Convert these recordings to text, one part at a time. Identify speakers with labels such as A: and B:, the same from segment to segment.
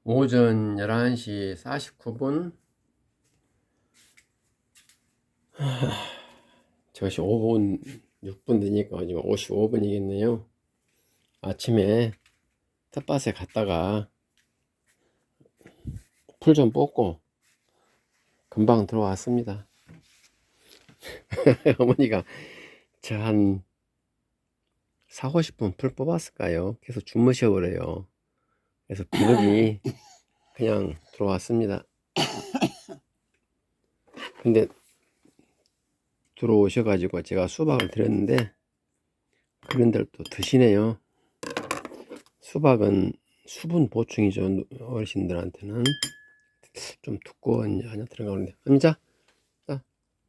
A: 오전 11시 49분. 저것이 5분 6분 되니까 지금 55분이겠네요 아침에 텃밭에 갔다가 풀 좀 뽑고 금방 들어왔습니다. 어머니가 저 한 4, 50분 풀 뽑았을까요? 계속 주무셔 버려요. 그래서 비늘이 그냥 들어왔습니다. 근데 들어오셔가지고 제가 수박을 드렸는데 그런들 또 드시네요. 수박은 수분 보충이죠. 어르신들한테는 좀 두꺼운 안에 들어가는데. 자,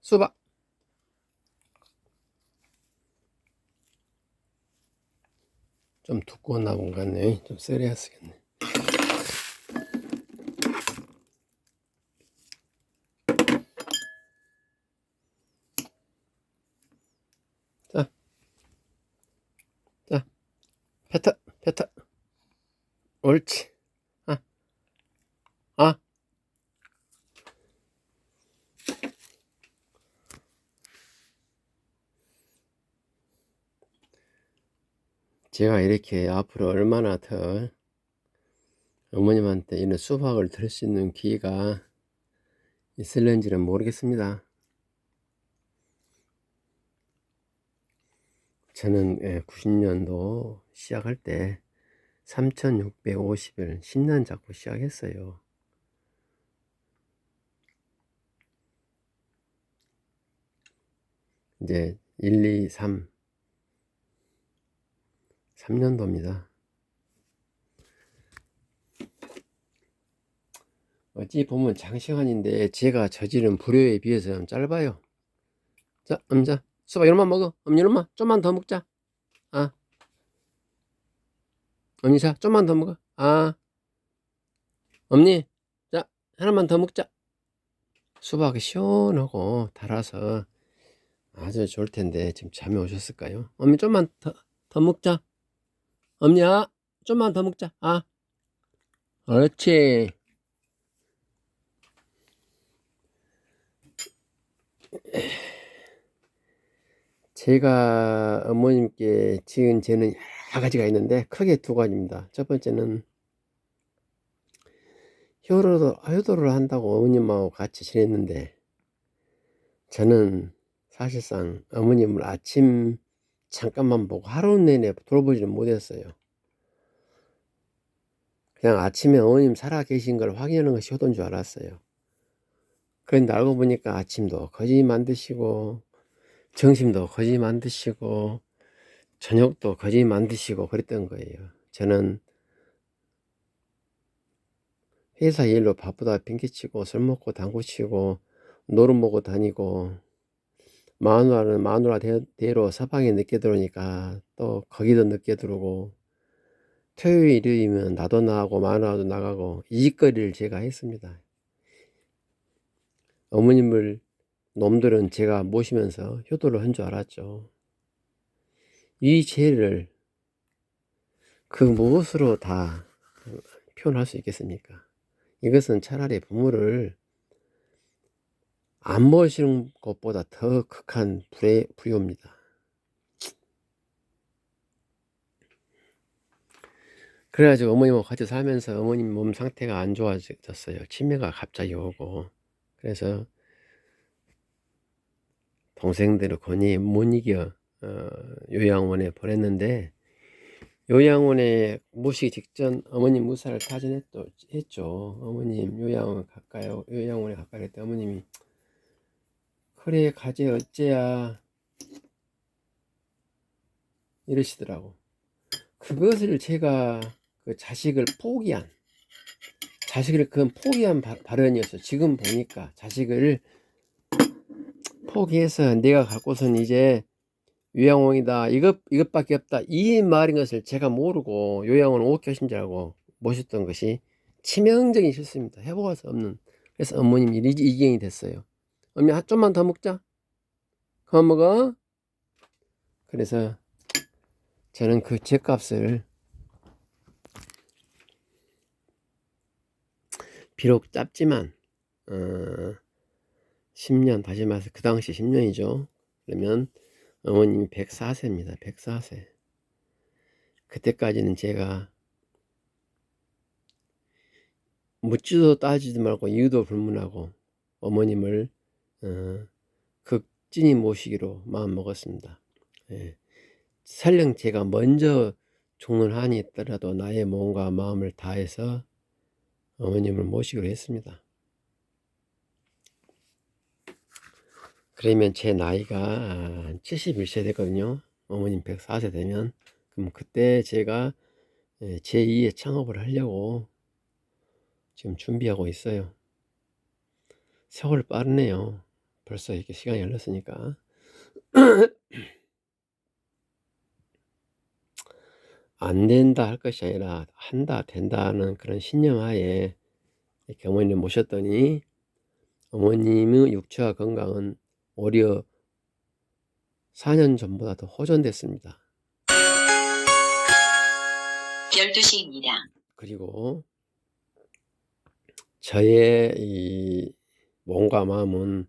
A: 수박. 좀 두꺼웠나 본 것 같네. 좀 썰어야 쓰겠네. 자, 자, 뱉어. 옳지. 아, 아. 제가 이렇게 앞으로 얼마나 더 어머님한테 이런 수박을 들을 수 있는 기회가 있을는지는 모르겠습니다. 저는 90년도 시작할 때 3650일 10년 잡고 시작했어요. 이제 1, 2, 3년도입니다. 어찌 보면 장시간인데 제가 저지른 불효에 비해서는 짧아요. 자, 엄자 수박 이놈만 먹어. 엄니 이놈만 좀만 더 먹자. 아, 엄니 자 좀만 더 먹어. 아, 엄니 자 하나만 더 먹자. 수박이 시원하고 달아서 아주 좋을 텐데 지금 잠이 오셨을까요? 엄니 좀만 더 먹자. 엄니야 좀만 더 먹자. 아, 그렇지. 제가 어머님께 지은 죄는 여러 가지가 있는데 크게 두 가지입니다. 첫 번째는 효도를 한다고 어머님하고 같이 지냈는데 저는 사실상 어머님을 아침 잠깐만 보고 하루 내내 돌보지는 못했어요. 그냥 아침에 어머님 살아 계신 걸 확인하는 것이 효도인 줄 알았어요. 그런데 알고 보니까 아침도 거지 만드시고 점심도 거지 만드시고 저녁도 거지 만드시고 그랬던 거예요. 저는 회사 일로 바쁘다 핑계치고 술 먹고 당구 치고 노름 먹고 다니고 마누라는 마누라 대로 서방에 늦게 들어오니까 또 거기도 늦게 들어오고 토요일 일요일이면 나도 나가고 마누라도 나가고 이 짓거리를 제가 했습니다. 어머님을 놈들은 제가 모시면서 효도를 한 줄 알았죠. 이 죄를 그 무엇으로 다 표현할 수 있겠습니까? 이것은 차라리 부모를 안 모시는 것보다 더 극한 불효입니다. 그래가지고 어머님하고 같이 살면서 어머님 몸 상태가 안 좋아졌어요. 치매가 갑자기 오고. 그래서 동생들을 권히 못 이겨 요양원에 보냈는데 요양원에 모시기 직전 어머님 무사를 타진했죠. 어머님 요양원에 가까이 했더니 어머님이 그래 가재 어째야 이러시더라고. 그것을 제가 그 자식을 포기한 발언이었어. 지금 보니까 자식을 포기해서 내가 갈 곳은 이제 요양원이다. 이것밖에 없다. 이 말인 것을 제가 모르고 요양원 5교신 줄 알고 모셨던 것이 치명적인 실수입니다. 해볼 수 없는. 그래서 어머님이 이경이 됐어요. 어머니 좀만 더 먹자. 그만 먹어. 그래서 저는 그 죗값을 비록 짧지만 10년 다시 말해서 그 당시 10년이죠. 그러면 어머님이 104세입니다. 104세. 그때까지는 제가 묻지도 따지도 말고 이유도 불문하고 어머님을 극진히 모시기로 마음먹었습니다. 예. 설령 제가 먼저 죽는 한이 있더라도 나의 몸과 마음을 다해서 어머님을 모시기로 했습니다. 그러면 제 나이가 71세 되거든요. 어머님 104세 되면. 그럼 그때 제가 제2의 창업을 하려고 지금 준비하고 있어요. 세월 빠르네요. 벌써 이렇게 시간이 흘렀으니까. 안 된다 할 것이 아니라 한다 된다는 그런 신념하에 이렇게 어머니를 모셨더니 어머님의 육체와 건강은 오히려 4년 전보다 더 호전됐습니다.
B: 12시입니다.
A: 그리고 저의 이 몸과 마음은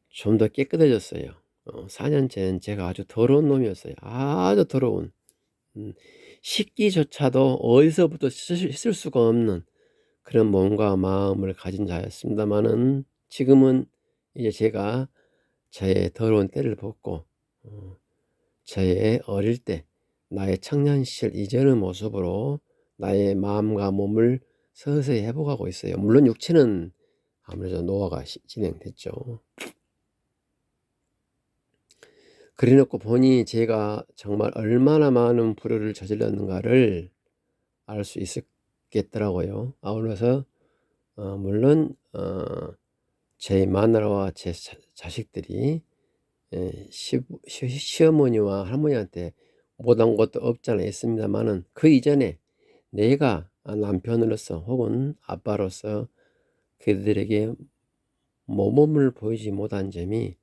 A: 좀 더 깨끗해졌어요. 4년 전 제가 아주 더러운 놈이었어요. 아주 더러운. 식기조차도 어디서부터 씻을 수가 없는 그런 몸과 마음을 가진 자였습니다마는 지금은 이제 제가 저의 더러운 때를 벗고 저의 어릴 때 나의 청년 시절 이전의 모습으로 나의 마음과 몸을 서서히 회복하고 있어요. 물론 육체는 아무래도 노화가 진행됐죠. 그래 놓고 보니 제가 정말 얼마나 많은 불효를 저질렀는가를 알 수 있겠더라고요. 아울러서 물론 제 마누라와 제 자식들이 시어머니와 할머니한테 못한 것도 없지 않아 있습니다마는 그 이전에 내가 남편으로서 혹은 아빠로서 그들에게 모범을 보이지 못한 점이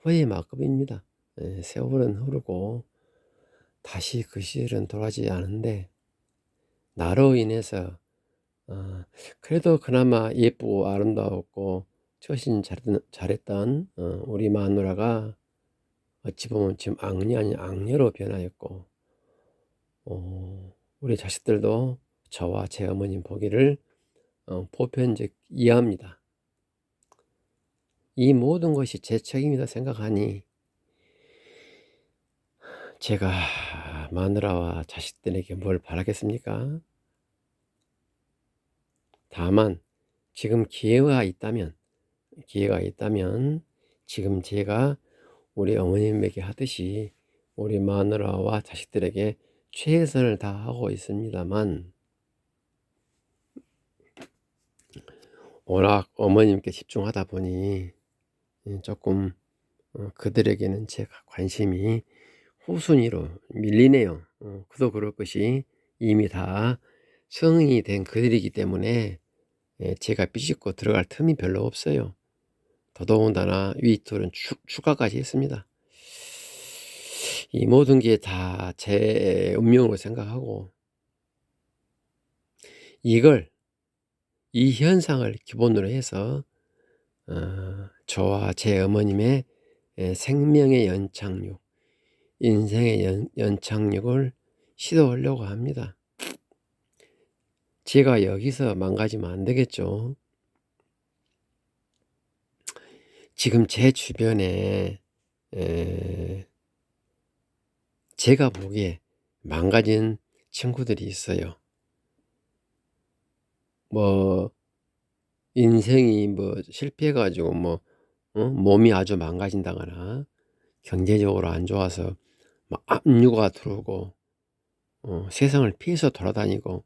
A: 후회의 만큼입니다. 세월은 흐르고 다시 그 시절은 돌아오지 않은데 나로 인해서 그래도 그나마 예쁘고 아름다웠고 처신 잘했던 우리 마누라가 어찌 보면 지금 악녀 아닌 악녀로 변하였고 우리 자식들도 저와 제 어머님 보기를 보편적 이해합니다. 이 모든 것이 제 책임이다 생각하니 제가 마누라와 자식들에게 뭘 바라겠습니까? 다만 지금 기회가 있다면 지금 제가 우리 어머님에게 하듯이 우리 마누라와 자식들에게 최선을 다하고 있습니다만 워낙 어머님께 집중하다 보니 조금 그들에게는 제 관심이 후순위로 밀리네요. 그도 그럴 것이 이미 다 성인이 된 그들이기 때문에 제가 비집고 들어갈 틈이 별로 없어요. 더더군다나 위툴은 추가까지 했습니다. 이 모든 게 다 제 운명으로 생각하고 이 현상을 기본으로 해서 저와 제 어머님의 생명의 연착륙, 인생의 연착륙을 시도하려고 합니다. 제가 여기서 망가지면 안 되겠죠. 지금 제 주변에 제가 보기에 망가진 친구들이 있어요. 뭐 인생이 뭐 실패해 가지고 몸이 아주 망가진다거나 경제적으로 안 좋아서 막 압류가 들어오고 세상을 피해서 돌아다니고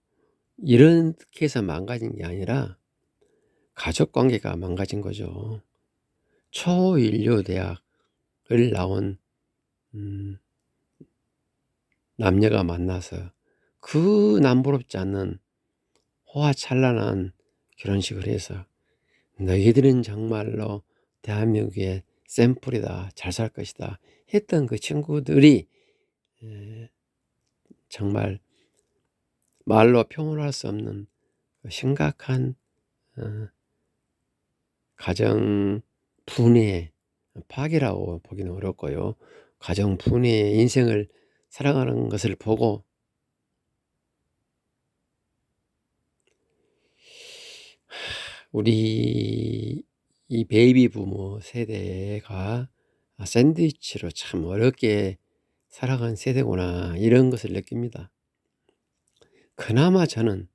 A: 이렇게 해서 망가진 게 아니라 가족 관계가 망가진 거죠. 초인류 대학을 나온 남녀가 만나서 그 남부럽지 않는 호화찬란한 결혼식을 해서 너희들은 정말로 대한민국의 샘플이다, 잘 살 것이다 했던 그 친구들이 정말 말로 표현할 수 없는 심각한 가정 분해, 파괴라고 보기는 어렵고요. 가정 분해의 인생을 살아가는 것을 보고 우리 이 베이비 부모 세대가 샌드위치로 참 어렵게 살아간 세대구나, 이런 것을 느낍니다. 그나마 저는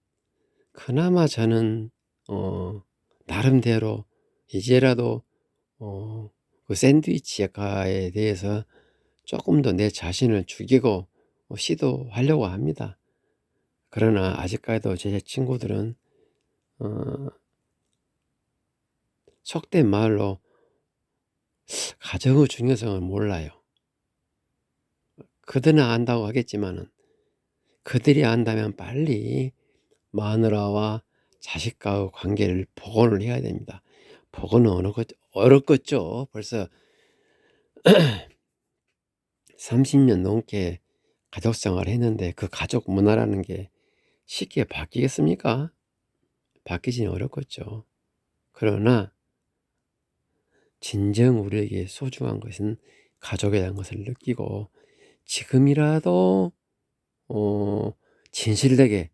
A: 나름대로 이제라도 그 샌드위치 역할에 대해서 조금 더 내 자신을 죽이고 시도하려고 합니다. 그러나 아직까지도 제 친구들은 속된 말로 가정의 중요성을 몰라요. 그들은 안다고 하겠지만은, 그들이 안다면 빨리 마누라와 자식과의 관계를 복원을 해야 됩니다. 복원은 어렵겠죠. 벌써 30년 넘게 가족 생활을 했는데 그 가족 문화라는 게 쉽게 바뀌겠습니까? 바뀌지는 어렵겠죠. 그러나 진정 우리에게 소중한 것은 가족이라는 것을 느끼고 지금이라도 진실되게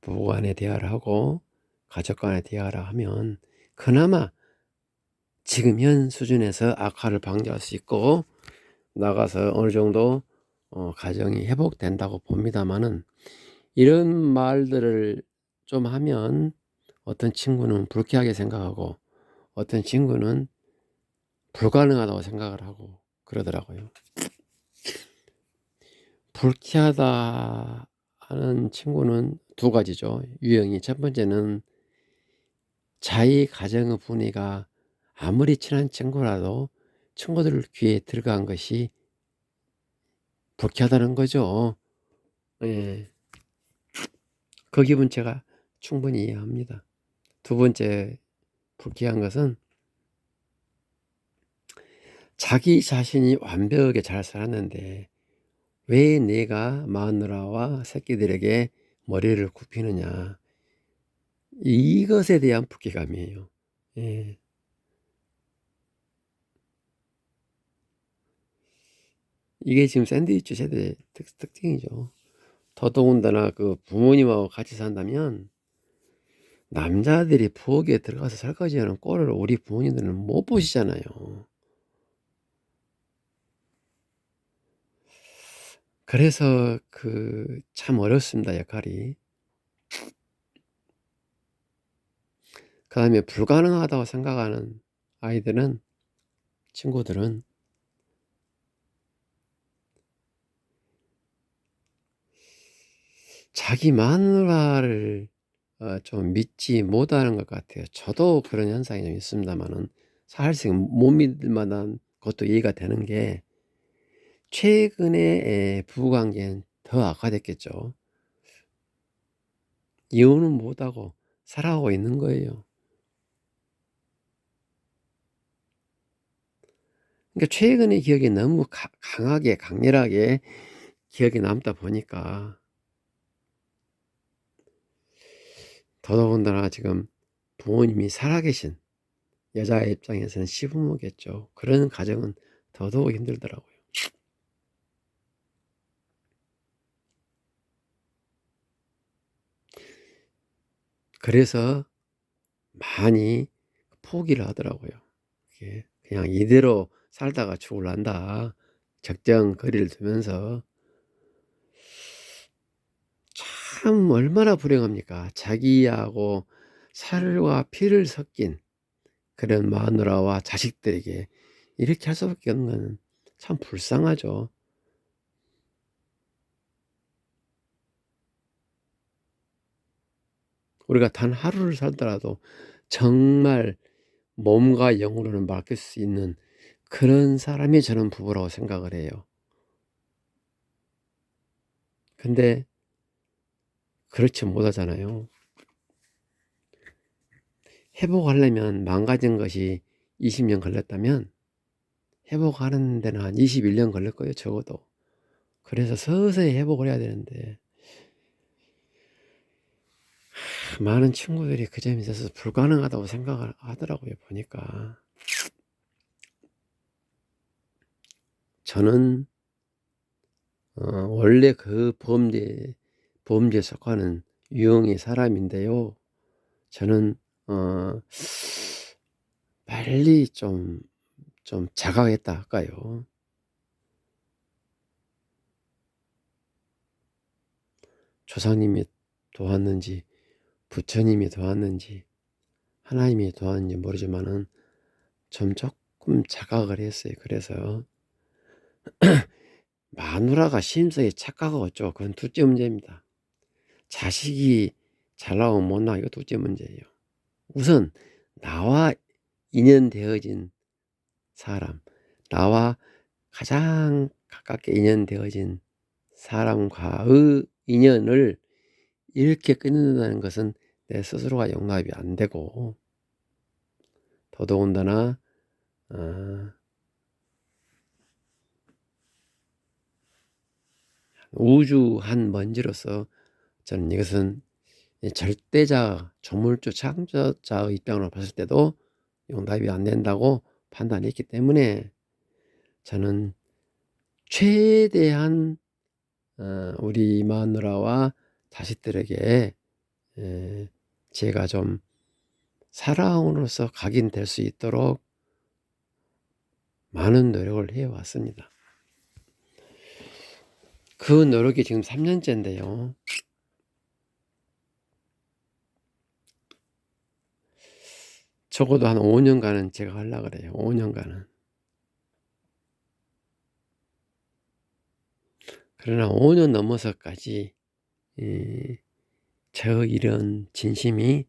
A: 부부 간의 대화를 하고 가족 간의 대화를 하면 그나마 지금 현 수준에서 악화를 방지할 수 있고 나가서 어느 정도 가정이 회복된다고 봅니다마는, 이런 말들을 좀 하면 어떤 친구는 불쾌하게 생각하고 어떤 친구는 불가능하다고 생각을 하고 그러더라고요. 불쾌하다 하는 친구는 두 가지죠. 유형이. 첫 번째는 자기 가정의 분위기가 아무리 친한 친구라도 친구들 귀에 들어간 것이 불쾌하다는 거죠. 예. 그 기분 제가 충분히 이해합니다. 두 번째 불쾌한 것은 자기 자신이 완벽하게 잘 살았는데 왜 내가 마누라와 새끼들에게 머리를 굽히느냐, 이것에 대한 불쾌감이에요. 예. 이게 지금 샌드위치 세대의 특징이죠. 더더군다나 그 부모님하고 같이 산다면 남자들이 부엌에 들어가서 설거지하는 꼴을 우리 부모님들은 못 보시잖아요. 그래서 참 어렵습니다, 역할이. 그 다음에 불가능하다고 생각하는 아이들은, 친구들은 자기 마누라를 좀 믿지 못하는 것 같아요. 저도 그런 현상이 좀 있습니다만은 사실상 못 믿을 만한 것도 이해가 되는 게, 최근에 부부관계는 더 악화됐겠죠. 이혼은 못하고 살아가고 있는 거예요. 그러니까 최근의 기억이 너무 강하게 강렬하게 기억에 남다 보니까 더더군다나 지금 부모님이 살아계신 여자의 입장에서는 시부모겠죠. 그런 가정은 더더욱 힘들더라고요. 그래서 많이 포기를 하더라고요. 그냥 이대로 살다가 죽을란다, 적정 거리를 두면서. 참 얼마나 불행합니까? 자기하고 살과 피를 섞인 그런 마누라와 자식들에게 이렇게 할 수밖에 없는 것은 참 불쌍하죠. 우리가 단 하루를 살더라도 정말 몸과 영으로는 맡길 수 있는 그런 사람이 저는 부부라고 생각을 해요. 근데 그렇지 못하잖아요. 회복하려면 망가진 것이 20년 걸렸다면 회복하는 데는 한 21년 걸릴 거예요, 적어도. 그래서 서서히 회복을 해야 되는데 많은 친구들이 그 점에 있어서 불가능하다고 생각을 하더라고요, 보니까. 저는 원래 그 범죄에 속하는 유형의 사람인데요. 저는 빨리 좀 자각했다 할까요? 조상님이 도왔는지 부처님이 도왔는지 하나님이 도왔는지 모르지만은 좀 조금 자각을 했어요. 그래서 마누라가 심성이 착하고 어쩌고 그건 둘째 문제입니다. 자식이 잘 나오면 못 나오고 이거 둘째 문제예요. 우선 나와 인연되어진 사람, 나와 가장 가깝게 인연되어진 사람과의 인연을 이렇게 끊는다는 것은 내 스스로가 용납이 안 되고, 더더군다나 우주 한 먼지로서 저는 이것은 절대자, 조물주, 창조자의 입장으로 봤을 때도 용납이 안 된다고 판단했기 때문에 저는 최대한 우리 마누라와 자식들에게 제가 좀 사랑으로서 각인될 수 있도록 많은 노력을 해왔습니다. 그 노력이 지금 3년째인데요. 적어도 한 5년간은 제가 하려고 그래요. 5년간은. 그러나 5년 넘어서까지 저 이런 진심이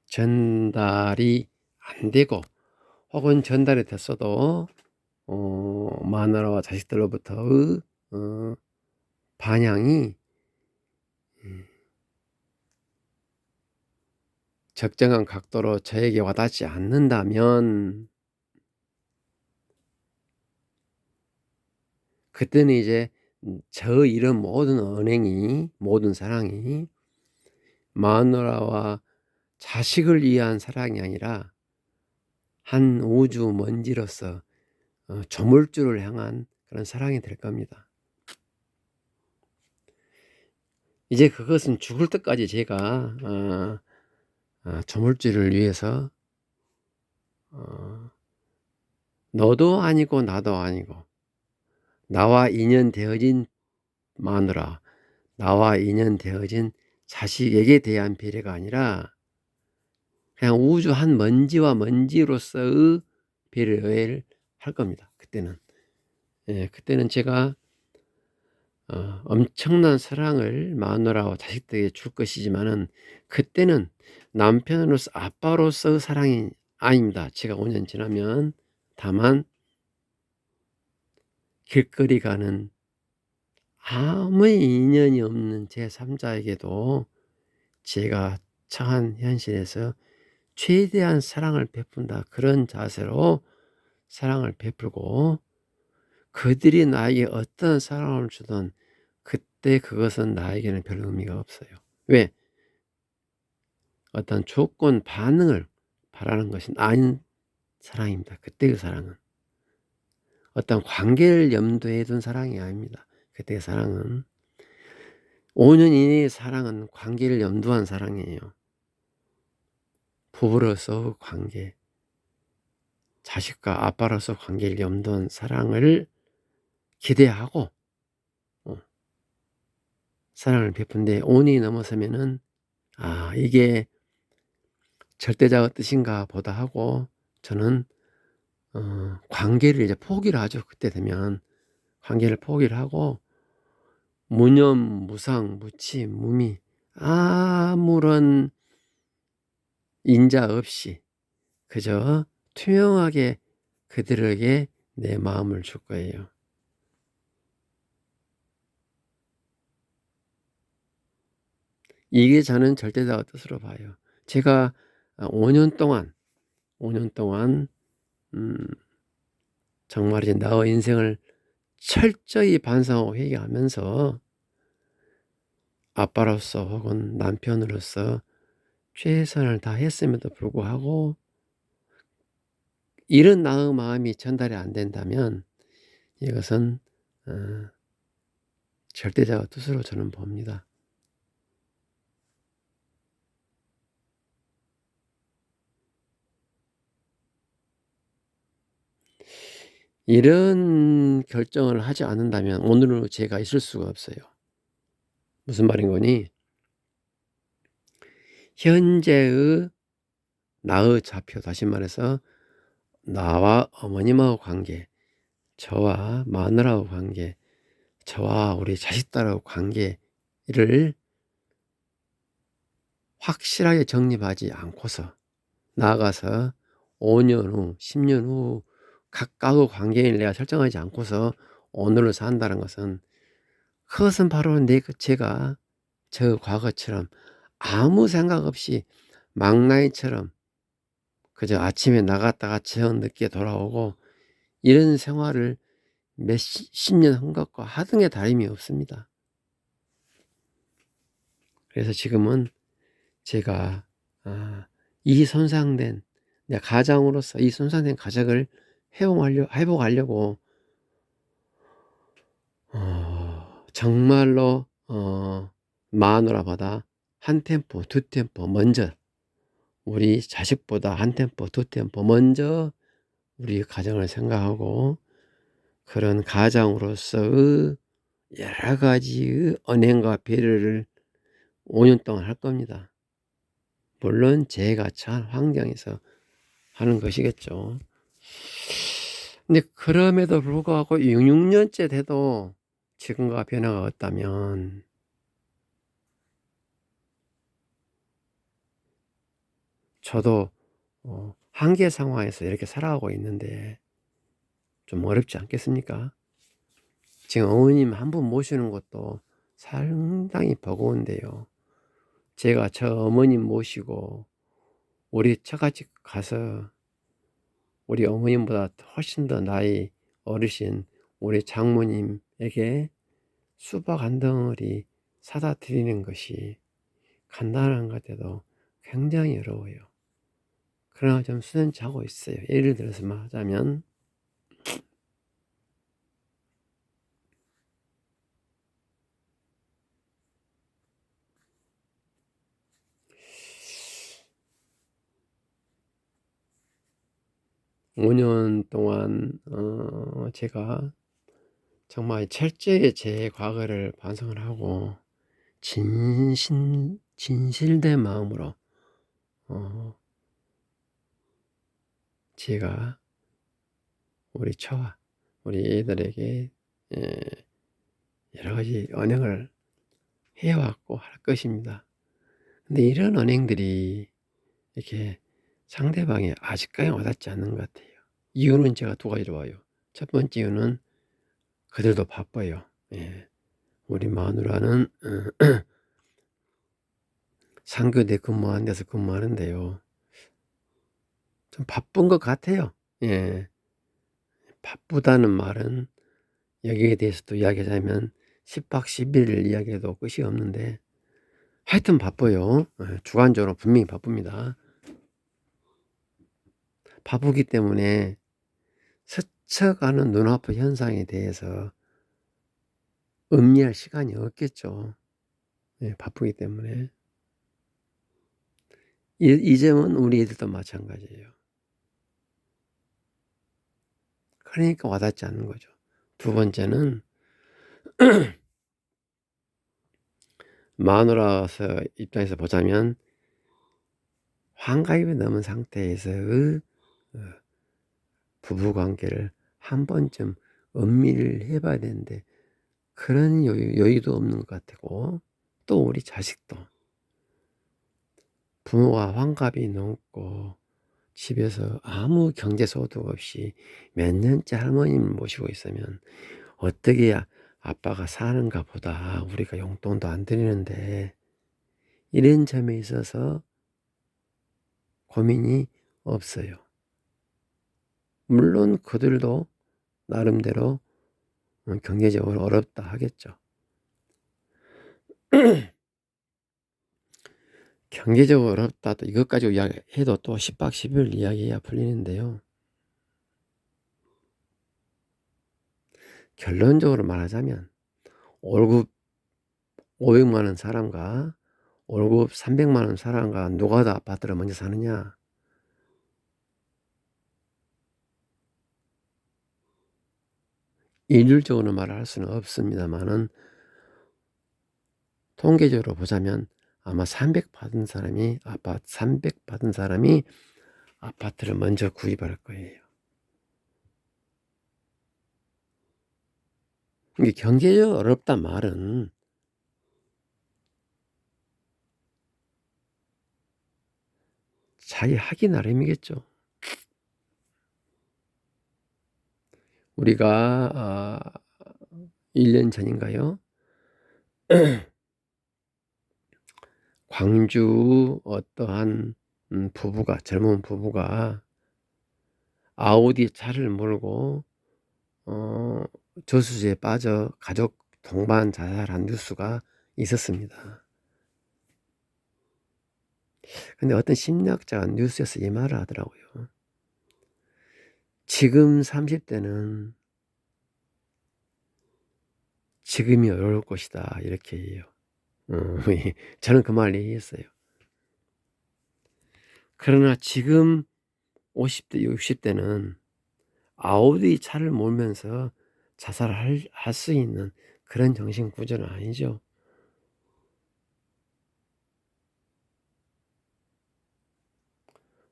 A: 전달이 안 되고, 혹은 전달이 됐어도 마누라와 자식들로부터의 반향이 적정한 각도로 저에게 와닿지 않는다면 그때는 이제 저 이런 모든 언행이, 모든 사랑이 마누라와 자식을 위한 사랑이 아니라 한 우주 먼지로서 조물주를 향한 그런 사랑이 될 겁니다. 이제 그것은 죽을 때까지 제가 조물주를 위해서 너도 아니고 나도 아니고 나와 인연되어진 마누라, 나와 인연되어진 자식에게 대한 배려가 아니라 그냥 우주 한 먼지와 먼지로서의 배려를 할 겁니다. 그때는. 그때는 제가 엄청난 사랑을 마누라와 자식들에게 줄 것이지만은 그때는 남편으로서 아빠로서의 사랑이 아닙니다. 제가 5년 지나면. 다만 길거리 가는 아무 인연이 없는 제3자에게도 제가 처한 현실에서 최대한 사랑을 베푼다, 그런 자세로 사랑을 베풀고, 그들이 나에게 어떤 사랑을 주든 그때 그것은 나에게는 별 의미가 없어요. 왜? 어떤 조건 반응을 바라는 것이 아닌 사랑입니다. 그때의 사랑은 어떤 관계를 염두에 둔 사랑이 아닙니다. 그때의 사랑은 5년 이내의 사랑은 관계를 염두한 사랑이에요. 부부로서 관계, 자식과 아빠로서 관계를 염두한 사랑을 기대하고 사랑을 베푼데 5년이 넘어서면은 이게 절대자의 뜻인가 보다 하고 저는 관계를 이제 포기를 하죠. 그때 되면 관계를 포기를 하고 무념, 무상, 무치, 무미, 아무런 인자 없이 그저 투명하게 그들에게 내 마음을 줄 거예요. 이게 저는 절대자의 뜻으로 봐요. 제가 5년 동안 정말 이제 나의 인생을 철저히 반성하고 회개하면서 아빠로서 혹은 남편으로서 최선을 다했음에도 불구하고 이런 나의 마음이 전달이 안 된다면 이것은 어 절대자가 뜻으로 저는 봅니다. 이런 결정을 하지 않는다면 오늘의 제가 있을 수가 없어요. 무슨 말인 거니? 현재의 나의 좌표, 다시 말해서 나와 어머님하고 관계, 저와 마누라하고 관계, 저와 우리 자식들하고 관계를 확실하게 정립하지 않고서 나아가서 5년 후, 10년 후 각각의 관계를 내가 설정하지 않고서 오늘을 산다는 것은, 그것은 바로 제가 저 과거처럼 아무 생각 없이 망나니처럼 그저 아침에 나갔다가 저녁 늦게 돌아오고 이런 생활을 몇십 년 한 것과 하등의 다름이 없습니다. 그래서 지금은 제가 이 손상된 내 가장으로서 이 손상된 가정을 회복하려고 정말로 마누라보다 한 템포 두 템포 먼저, 우리 자식보다 한 템포 두 템포 먼저 우리 가정을 생각하고 그런 가장으로서의 여러 가지의 언행과 배려를 5년 동안 할 겁니다. 물론 제가 처한 환경에서 하는 것이겠죠. 근데 그럼에도 불구하고 6년째 돼도 지금과 변화가 없다면 저도 한계 상황에서 이렇게 살아가고 있는데 좀 어렵지 않겠습니까? 지금 어머님 한 분 모시는 것도 상당히 버거운데요. 제가 저 어머님 모시고 우리 처갓집 가서 우리 어머님보다 훨씬 더 나이 어르신 우리 장모님에게 수박 한 덩어리 사다 드리는 것이 간단한 것 같아도 굉장히 어려워요. 그러나 좀 수연찮고 있어요. 예를 들어서 말하자면 5년 동안 제가 정말 철저히 제 과거를 반성을 하고 진실된 마음으로 제가 우리 처와 우리 애들에게 여러 가지 언행을 해왔고 할 것입니다. 근데 이런 언행들이 이렇게 상대방이 아직까지 와닿지 않는 것 같아요. 이유는 제가 두 가지로 봐요. 첫 번째 이유는 그들도 바빠요. 예. 우리 마누라는 상교대 근무하는 데서 근무하는데요. 좀 바쁜 것 같아요. 예. 바쁘다는 말은 여기에 대해서도 이야기하자면 10박 11일 이야기해도 끝이 없는데 하여튼 바빠요. 예. 주관적으로 분명히 바쁩니다. 바쁘기 때문에 스쳐가는 눈앞의 현상에 대해서 음미할 시간이 없겠죠. 예, 바쁘기 때문에. 이 점은 우리 애들도 마찬가지예요. 그러니까 와닿지 않는 거죠. 두 번째는 마누라서 입장에서 보자면 환갑이 넘은 상태에서의 부부관계를 한 번쯤 음미를 해봐야 되는데 그런 여유도 없는 것 같고, 또 우리 자식도 부모가 환갑이 넘고 집에서 아무 경제소득 없이 몇 년째 할머님을 모시고 있으면 어떻게 아빠가 사는가 보다, 우리가 용돈도 안 드리는데, 이런 점에 있어서 고민이 없어요. 물론 그들도 나름대로 경제적으로 어렵다 하겠죠. 경제적으로 어렵다 또 이것 가지고 이야기해도 또 10박 10일 이야기해야 풀리는데요. 결론적으로 말하자면 월급 500만 원 사람과 월급 300만 원 사람과 누가 더 아파트를 먼저 사느냐? 일률적으로 말할 수는 없습니다만은 통계적으로 보자면 아마 300 받은 사람이 300 받은 사람이 아파트를 먼저 구입할 거예요. 이게 경제적으로 어렵단 말은 자기 하기 나름이겠죠. 우리가 1년 전인가요? 광주 어떠한 부부가 젊은 부부가 아우디 차를 몰고 저수지에 빠져 가족 동반 자살한 뉴스가 있었습니다. 근데 어떤 심리학자가 뉴스에서 이 말을 하더라고요. 지금 30대는 지금이 어려울 것이다 이렇게 해요. 저는 그 말을 얘기했어요. 그러나 지금 50대 60대는 아우디 차를 몰면서 자살을 할 수 있는 그런 정신 구조는 아니죠.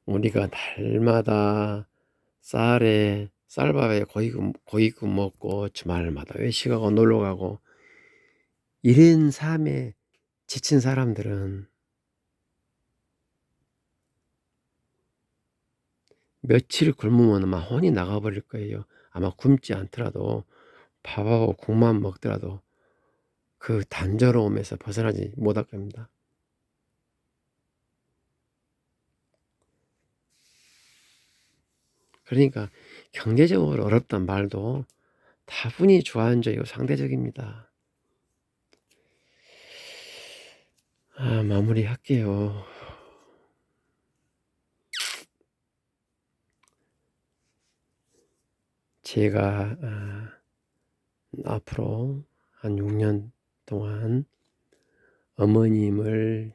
A: 우리가 날마다 쌀밥에 고기국 먹고 주말마다 외식하고 놀러가고 이런 삶에 지친 사람들은 며칠 굶으면 아마 혼이 나가버릴 거예요. 아마 굶지 않더라도 밥하고 국만 먹더라도 그 단조로움에서 벗어나지 못할 겁니다. 그러니까 경제적으로 어렵단 말도 다분히 주관적이고 상대적입니다. 마무리할게요. 제가 앞으로 한 6년 동안 어머님을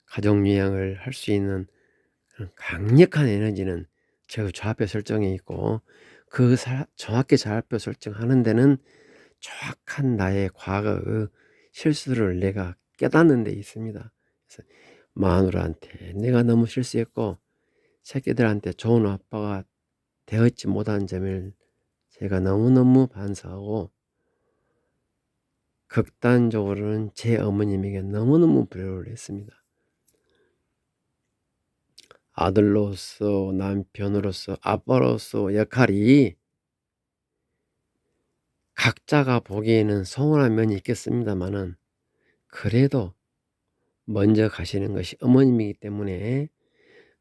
A: 가족요양을 할 수 있는 그런 강력한 에너지는 제 좌표 설정에 있고 정확히 좌표 설정하는 데는 정확한 나의 과거의 실수를 내가 깨닫는 데 있습니다. 그래서 마누라한테 내가 너무 실수했고 새끼들한테 좋은 아빠가 되었지 못한 점을 제가 너무너무 반성하고 극단적으로는 제 어머님에게 너무너무 불효를 했습니다. 아들로서 남편으로서 아빠로서 역할이 각자가 보기에는 서운한 면이 있겠습니다마는 그래도 먼저 가시는 것이 어머님이기 때문에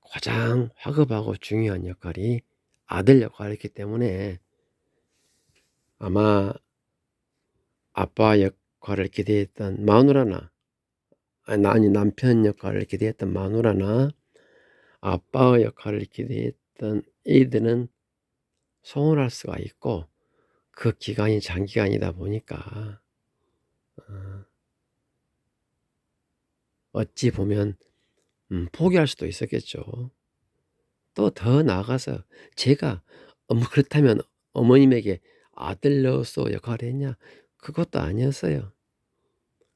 A: 가장 화급하고 중요한 역할이 아들 역할이기 때문에 아마 아빠 역할을 기대했던 마누라나 아니 남편 역할을 기대했던 마누라나 아빠의 역할을 기대했던 애들은 서운할 수가 있고 그 기간이 장기간이다 보니까 어찌 보면 포기할 수도 있었겠죠. 또 더 나아가서 제가 그렇다면 어머님에게 아들로서 역할을 했냐? 그것도 아니었어요.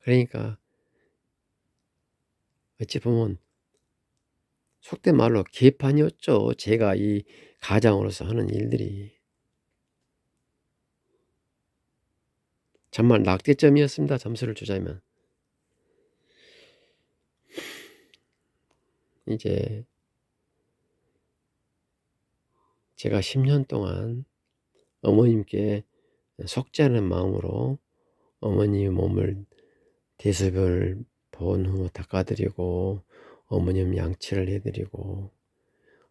A: 그러니까 어찌 보면 속된 말로 개판이었죠. 제가 이 가장으로서 하는 일들이. 정말 낙제점이었습니다. 점수를 주자면. 이제 제가 10년 동안 어머님께 속지 않은 마음으로 어머님 몸을 대수변을 본 후 닦아드리고 어머님 양치를 해드리고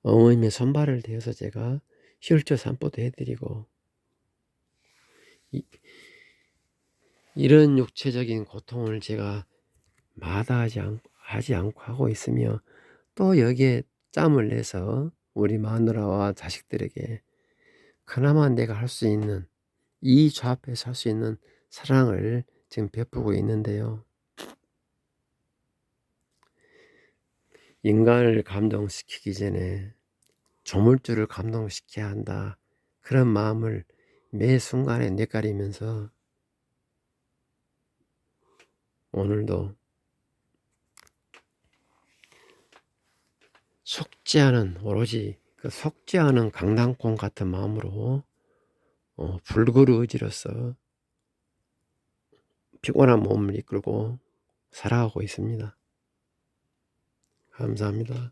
A: 어머님의 손발을 대어서 제가 혈조 산보도 해드리고 이런 육체적인 고통을 제가 마다하지 하지 않고 하고 있으며 또 여기에 짬을 내서 우리 마누라와 자식들에게 그나마 내가 할 수 있는 이 저 앞에서 할 수 있는 사랑을 지금 베푸고 있는데요. 인간을 감동시키기 전에 조물주를 감동시켜야 한다. 그런 마음을 매 순간에 뇌까리면서 오늘도 속지 않은 오로지 그 속지 않은 강낭콩 같은 마음으로 불그루 의지로서 피곤한 몸을 이끌고 살아가고 있습니다. 감사합니다.